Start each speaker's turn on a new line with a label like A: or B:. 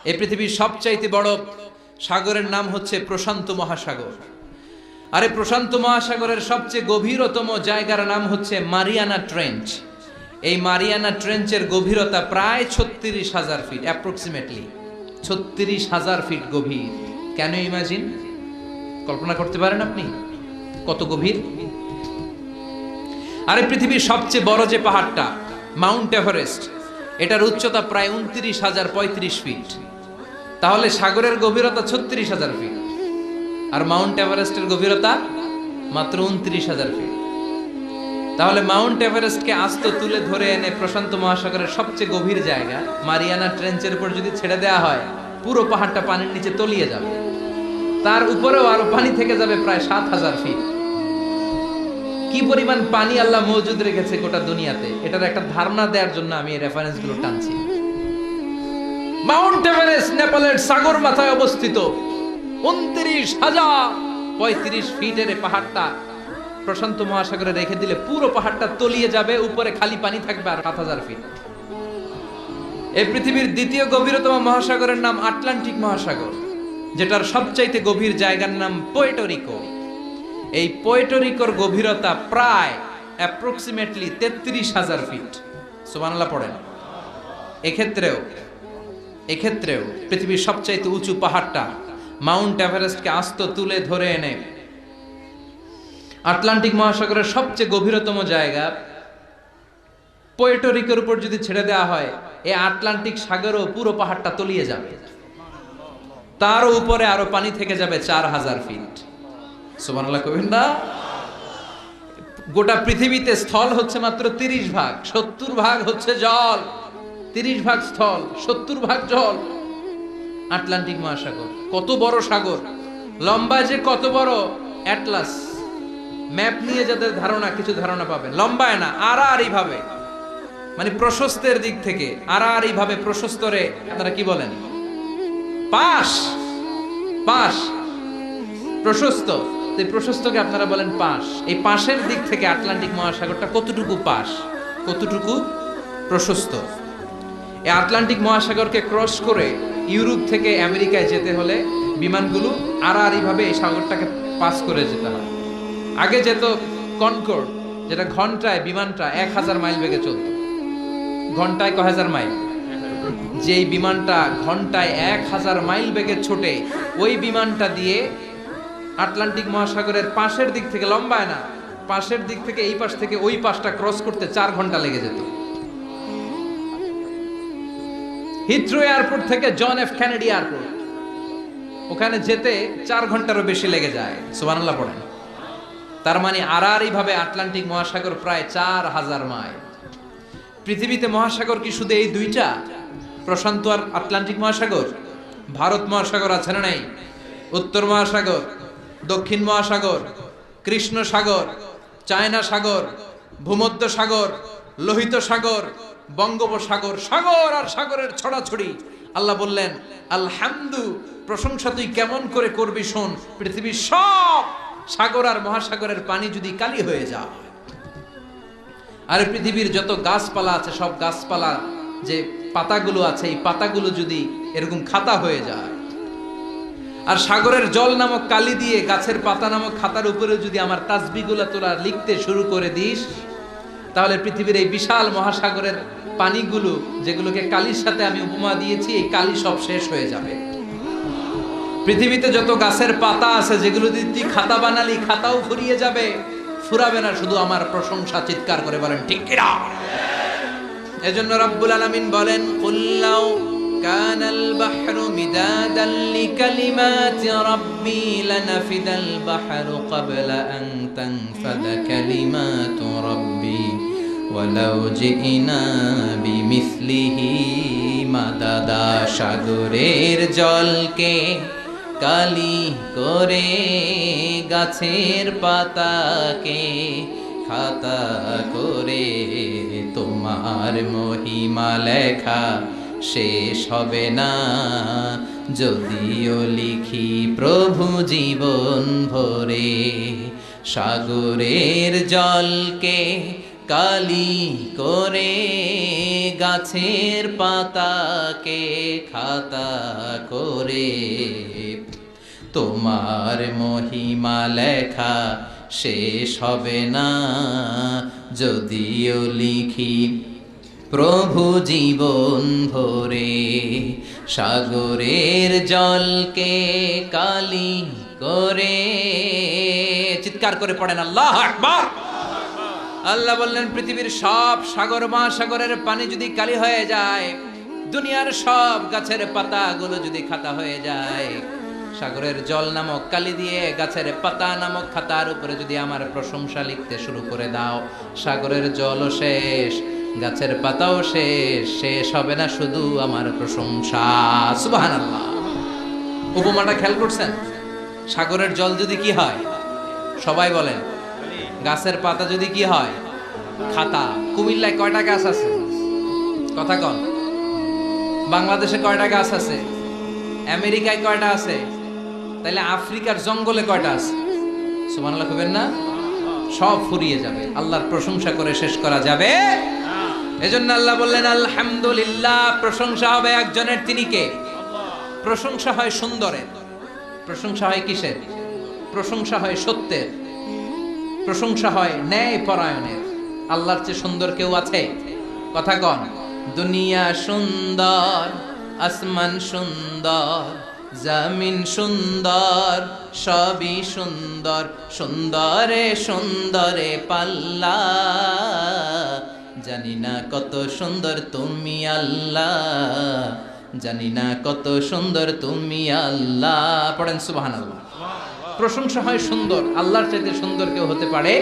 A: এই পৃথিবীর সবচাইতে বড় সাগরের নাম হচ্ছে প্রশান্ত মহাসাগর। আর এই প্রশান্ত মহাসাগরের সবচেয়ে গভীরতম জায়গার নাম হচ্ছে মারিয়ানা ট্রেঞ্চ। এই মারিয়ানা ট্রেঞ্চের গভীরতা প্রায় ৩৬,০০০ ফিট, অ্যাপ্রক্সিমেটলি ৩৬,০০০ ফিট গভীর। Can you imagine? কল্পনা করতে পারেন আপনি কত গভীর? আর এই পৃথিবীর সবচেয়ে বড় যে পাহাড়টা মাউন্ট এভারেস্ট, এটার উচ্চতা প্রায় ২৯,০৩৫ ফিট। তাহলে সাগরের গভীরতা ৩৬,০০০ ফিট আর মাউন্ট এভারেস্টের গভীরতা মাত্র ২৯,০০০ ফিট। তাহলে মাউন্ট এভারেস্টকে আস্ত তুলে ধরে এনে প্রশান্ত মহাসাগরের সবচেয়ে গভীর জায়গা মারিয়ানা ট্রেঞ্চের উপর যদি ছেড়ে দেওয়া হয়, পুরো পাহাড়টা পানির নিচে তলিয়ে যাবে। তার উপরেও আরো পানি থেকে যাবে প্রায় ৭,০০০ ফিট। কি পরিমাণ পানি আল্লাহ মজুদ রেখেছে গোটা দুনিয়াতে, এটার একটা ধারণা দেওয়ার জন্য আমি এই রেফারেন্স গুলো টানছি। মাউন্ট এভারেস্ট নেপালের সাগর মাথায় অবস্থিত, ২৯,০৩৫ ফিটের পাহাড়টা প্রশান্ত মহাসাগরে রেখে দিলে পুরো পাহাড়টা তলিয়ে যাবে, উপরে খালি পানি থাকবে আর ৭,০০০ ফিট। এই পৃথিবীর দ্বিতীয় গভীরতম মহাসাগরের নাম আটলান্টিক মহাসাগর, যেটার সবচাইতে গভীর জায়গার নাম পুয়ের্টো। এই পুয়ের্টো গভীরতা প্রায় অ্যাপ্রক্সিমেটলি ৩৩,০০০ ফিট। সুবহানাল্লাহ পড়েন। এক্ষেত্রেও পৃথিবীর সবচাইতে উঁচু পাহাড়টা মাউন্ট এভারেস্টকে আস্ত তুলে ধরে এনে আটলান্টিক মহাসাগরের সবচেয়ে গভীরতম জায়গা পুয়ের্টোর উপর যদি ছেড়ে দেওয়া হয়, এই আটলান্টিক সাগরও পুরো পাহাড়টা তলিয়ে যাবে। তার উপরে আরো পানি থেকে যাবে ৪,০০০ ফিট। সুবহানাল্লাহ কইবেন না? গোটা পৃথিবীতে স্থল হচ্ছে মাত্র ৩০ ভাগ, ৭০ ভাগ হচ্ছে জল। ৩০ ভাগ স্থল, ৭০ ভাগ জল। আটলান্টিক মহাসাগর কত বড় সাগর, লম্বা যে কত বড়! অ্যাটলাস ম্যাপ নিয়ে যাদের ধারণা, কিছু ধারণা পাবেন। লম্বায় না, আড়াআড়ি ভাবে, মানে প্রশস্তের দিক থেকে আড়াআড়ি ভাবে প্রশস্তরে আপনারা কি বলেন? পাশ প্রশস্ত। এই প্রশস্তকে আপনারা বলেন পাশ। এই পাশের দিক থেকে আটলান্টিক মহাসাগরটা কতটুকু পাশ, কতটুকু প্রশস্ত। এই আটলান্টিক মহাসাগরকে ক্রস করে ইউরোপ থেকে আমেরিকায় যেতে হলে বিমানগুলো আড়াআড়ি ভাবে এই সাগরটাকে পাস করে যেতে হয়। আগে যেত কনকর্ড, যেটা ঘন্টায় বিমানটা ১,০০০ মাইল বেগে চলত। ঘন্টায় কয় হাজার মাইল? যেই বিমানটা ঘন্টায় ১,০০০ মাইল বেগে ছোটে, ওই বিমানটা দিয়ে আটলান্টিক মহাসাগরের পাশের দিক থেকে, লম্বায় না, পাশের দিক থেকে এই পাশ থেকে ওই পাশটা ক্রস করতে ৪ ঘন্টা লেগে যেত। হিথ্রো এয়ারপোর্ট থেকে জন এফ কেনেডি এয়ারপোর্ট, ওখানে যেতে ৪ ঘন্টারও বেশি লেগে যায়। সুবহানাল্লাহ পড়েন। তার মানে আড়াআড়ি ভাবে আটলান্টিক মহাসাগর প্রায় ৪,০০০ মাইল। পৃথিবীতে মহাসাগর কি শুধু এই দুইটা, প্রশান্ত আর আটলান্টিক মহাসাগর? ভারত মহাসাগর আছে না নাই? উত্তর মহাসাগর, দক্ষিণ মহাসাগর, কৃষ্ণ সাগর, চায়না সাগর, ভূমধ্য সাগর, লোহিত সাগর, বঙ্গোপসাগর, সাগর আর সাগরের ছড়াছড়ি। আল্লাহ বললেন, আলহামদু, প্রশংসা তুই কেমন করে করবি শোন। পৃথিবীর সব সাগর আর মহাসাগরের পানি যদি কালি হয়ে যায়, আর পৃথিবীর যত গাছপালা আছে, সব গাছপালা যে পাতাগুলো আছে, এই পাতাগুলো যদি এরকম খাতা হয়ে যায়, আর সাগরের জল নামক কালি দিয়ে গাছের পাতা নামক খাতার উপরে যদি আমার তাসবিহগুলো তোরা লিখতে শুরু করে দিস, তাহলে পৃথিবীর এই বিশাল মহাসাগরের পানিগুলো, যেগুলোকে কালির সাথে আমি উপমা দিয়েছি, এই কালি সব শেষ হয়ে যাবে। পৃথিবীতে যত গাছের পাতা আছে, যেগুলো যদি তুই খাতা বানালি, খাতাও ফুরিয়ে যাবে। ফুরাবে না, শুধু আমার প্রশংসা। চিৎকার করে বলেন ঠিক কিনা? এজন্য রব্বুল আলামিন বলেন, কুল্লাউ কানাল বাহরু মিদাদান লিকালিমাতি রাব্বি লানাফিদাল বাহরু ক্বাবলা আন তানফাদা কালিমাতু রাব্বি ওয়ালাউ জিনা বিমিসলিহি মাদাদা। সাগরের জলকে কালি করে, গাছের পাতাকে খাতা করে, তোমার মহিমা লেখা শেষ হবে না, যদিও লিখি প্রভু জীবন ভরে। সাগরের জলকে কালি করে গাছের পাতাকে খাতা করে তোমার মহিমা লেখা শেষ হবে না যদিও লিখি প্রভু জীবন ভরে সাগরের জলকে কালি করে চিৎকার করে পড়েন আল্লাহু আকবার। আল্লাহ বললেন পৃথিবীর সব সাগর মহাসাগরের পানি যদি কালি হয়ে যায়, দুনিয়ার সব গাছের পাতাগুলো যদি খাতা হয়ে যায়, সাগরের জল নামক কালি দিয়ে গাছের পাতা নামক খাতার উপরে যদি আমার প্রশংসা লিখতে শুরু করে দাও, সাগরের জলও শেষ, গাছের পাতাও শেষ, শেষ হবে না শুধু আমার প্রশংসা। সুবহানাল্লাহ। উপমাটা খেয়াল করছেন? সাগরের জল যদি কি হয়, সবাই বলেন, গাছের পাতা যদি কি হয়, খাতা। কুমিল্লায় কয়টা গাছ আছে? কথা কন। বাংলাদেশে কয়টা গাছ আছে? আমেরিকায় কয়টা আছে? তাইলে আফ্রিকার জঙ্গলে কয়টা আছে? সুবহানাল্লাহ কইবেন না? সব ফুরিয়ে যাবে, আল্লাহর প্রশংসা করে শেষ করা যাবে। এজন্য আল্লাহ বললেন আলহামদুলিল্লাহ, প্রশংসা হবে একজনের, তিনি কে? প্রশংসা হয় সুন্দরের, প্রশংসা হয় কিসের? প্রশংসা হয় সত্যের, প্রশংসা হয় ন্যায় পরায়ণের। আল্লাহর চেয়ে সুন্দর কেউ আছে? কথা কন। দুনিয়া সুন্দর, আসমান সুন্দর, জমিন সুন্দর, সবই সুন্দর, সুন্দরে সুন্দরে পাল্লা, জানি না কত সুন্দর তুমি আল্লাহ, জানি না কত সুন্দর তুমি আল্লাহ। পড়েন সুবহানাল্লাহ। প্রশংসা হয় সুন্দর, আল্লাহর চাইতে সুন্দর কেউ হতে পারে